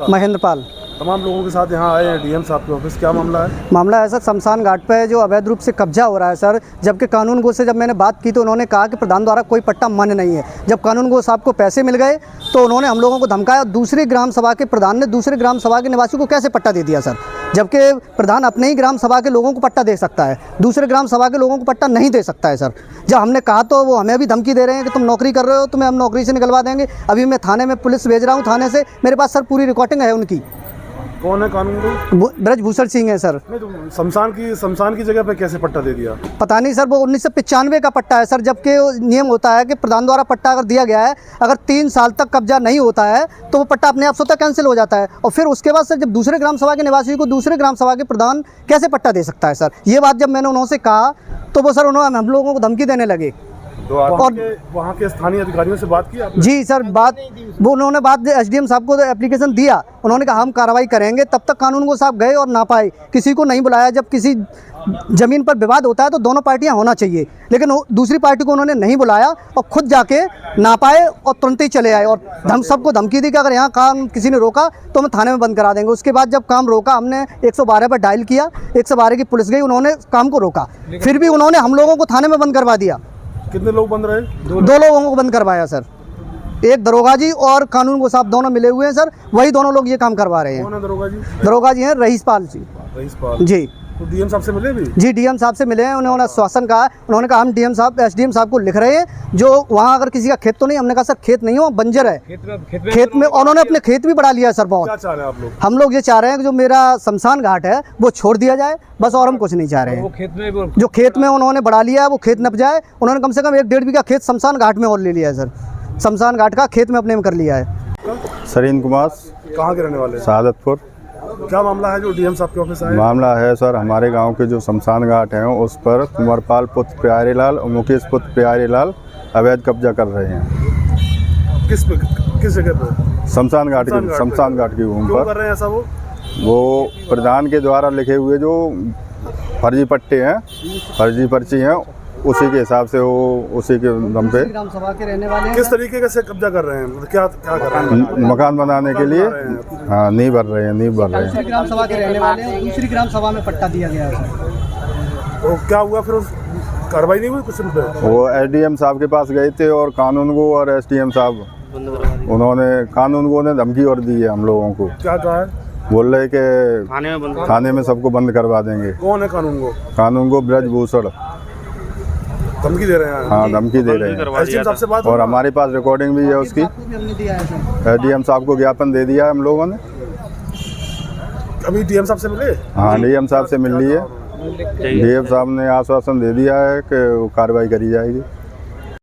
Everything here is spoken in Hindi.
महेंद्र पाल तमाम लोगों के साथ यहाँ आए हैं डीएम साहब के ऑफिस, क्या मामला है? मामला है सर, शमशान घाट पे जो अवैध रूप से कब्जा हो रहा है सर, जबकि कानून गो से जब मैंने बात की तो उन्होंने कहा कि प्रधान द्वारा कोई पट्टा मान्य नहीं है। जब कानून गो साहब को पैसे मिल गए तो उन्होंने हम लोगों को धमकाया। दूसरी ग्राम सभा के प्रधान ने दूसरे ग्राम सभा के निवासियों को कैसे पट्टा दे दिया सर, जबकि प्रधान अपने ही ग्राम सभा के लोगों को पट्टा दे सकता है, दूसरे ग्राम सभा के लोगों को पट्टा नहीं दे सकता है सर। जब हमने कहा तो वो हमें भी धमकी दे रहे हैं कि तुम नौकरी कर रहे हो, तुम्हें हम नौकरी से निकलवा देंगे। अभी मैं थाने में पुलिस भेज रहा हूँ, थाने से मेरे पास सर पूरी रिकॉर्डिंग है उनकी। कौन है कानून को? ब्रजभूषण सिंह है सर। नहीं तो शमशान की जगह पे कैसे पट्टा दे दिया? पता नहीं सर, वो 1995 का पट्टा है सर, जबकि नियम होता है कि प्रधान द्वारा पट्टा अगर दिया गया है, अगर 3 साल तक कब्जा नहीं होता है तो वो पट्टा अपने आप स्वतः कैंसिल हो जाता है। और फिर उसके बाद सर जब दूसरे ग्राम सभा के निवासियों को दूसरे ग्राम सभा के प्रधान कैसे पट्टा दे सकता है सर। ये बात जब मैंने उन्होंने कहा तो वो सर उन्होंने हम लोगों को धमकी देने लगे। तो और वहाँ के स्थानीय अधिकारियों से बात की आपने? जी सर, वो उन्होंने बात एसडीएम साहब को एप्लीकेशन दिया, उन्होंने कहा हम कार्रवाई करेंगे। तब तक कानून को साहब गए और ना पाए, किसी को नहीं बुलाया। जब किसी ज़मीन पर विवाद होता है तो दोनों पार्टियां होना चाहिए, लेकिन दूसरी पार्टी को उन्होंने नहीं बुलाया और खुद जाके ना पाए और तुरंत ही चले आए और सबको धमकी दी कि अगर यहाँ काम किसी ने रोका तो हम थाने में बंद करा देंगे। उसके बाद जब काम रोका, हमने 112 पर डायल किया, 112 की पुलिस गई, उन्होंने काम को रोका, फिर भी उन्होंने हम लोगों को थाने में बंद करवा दिया। कितने लोग बंद रहे? 2 लोगों को बंद करवाया सर, एक दरोगा जी और कानून को साहब दोनों मिले हुए हैं सर, वही दोनों लोग ये काम करवा रहे हैं। कौन है दरोगा जी? दरोगा जी हैं रईस पाल जी। रईस पाल जी। तो डीएम साहब से मिले भी? जी, डीएम साहब से मिले हैं, उन्होंने आश्वासन कहा, उन्होंने कहा हम डीएम साहब एसडीएम साहब को लिख रहे हैं जो वहाँ अगर किसी का खेत तो नहीं। हमने कहा सर खेत नहीं हो, बंजर है खेत में, उन्होंने अपने खेत भी बढ़ा लिया है सर बहुत। क्या चाह रहे हैं आप लोग? हम लोग ये चाह रहे हैं कि जो मेरा शमशान घाट है वो छोड़ दिया जाए बस, और हम कुछ नहीं चाह रहे हैं। जो खेत में उन्होंने बढ़ा लिया है वो खेत नप जाए। उन्होंने कम से कम 1-1.5 बीघा खेत शमशान घाट में और ले लिया है सर, शमशान घाट का खेत में अपने में कर लिया है। सरीन कुमार। कहाँ के रहने वाले हैं? सादतपुर। क्या मामला है जो डीएम साहब के ऑफिस आए? मामला है सर, हमारे गांव के जो शमशान घाट हैं उस पर कुंवरपाल पुत्र प्यारेलाल और मुकेश पुत्र प्यारेलाल अवैध कब्जा कर रहे हैं। किस जगह पर? शमशान घाट की भूमि पर कर रहे हैं ऐसा? वो प्रधान के द्वारा लिखे हुए जो फर्जी पट्टे हैं, फर्जी पर्ची हैं, उसी के हिसाब से वो उसी के दम पे ग्राम सभा के रहने वाले हैं। किस तरीके से कब्जा कर रहे हैं? क्या कर रहे हैं? मकान बनाने के लिए हाँ नींव भर रहे हैं। दूसरी ग्राम सभा के रहने वाले हैं, दूसरी ग्राम सभा में पट्टा दिया गया है। तो क्या हुआ फिर? कार्रवाई नहीं हुई कुछ रुपए? वो एसडीएम साहब के पास गए थे और कानून को और एसडीएम साहब उन्होंने कानून को ने धमकी और दी है हम लोगों को। क्या कहा है? बोल रहे कि थाने में सबको बंद करवा देंगे। कौन है कानून को? कानून को ब्रजभूषण धमकी दे रहे हैं। हाँ धमकी दे रहे हैं। एसडीएम साहब से बात और हमारे पास रिकॉर्डिंग भी है उसकी। एसडीएम साहब को ज्ञापन दे दिया है हम लोगों ने। अभी डीएम साहब से मिले? हाँ डीएम साहब से मिल ली है। डीएम साहब ने आश्वासन दे दिया है कि कार्रवाई करी जाएगी।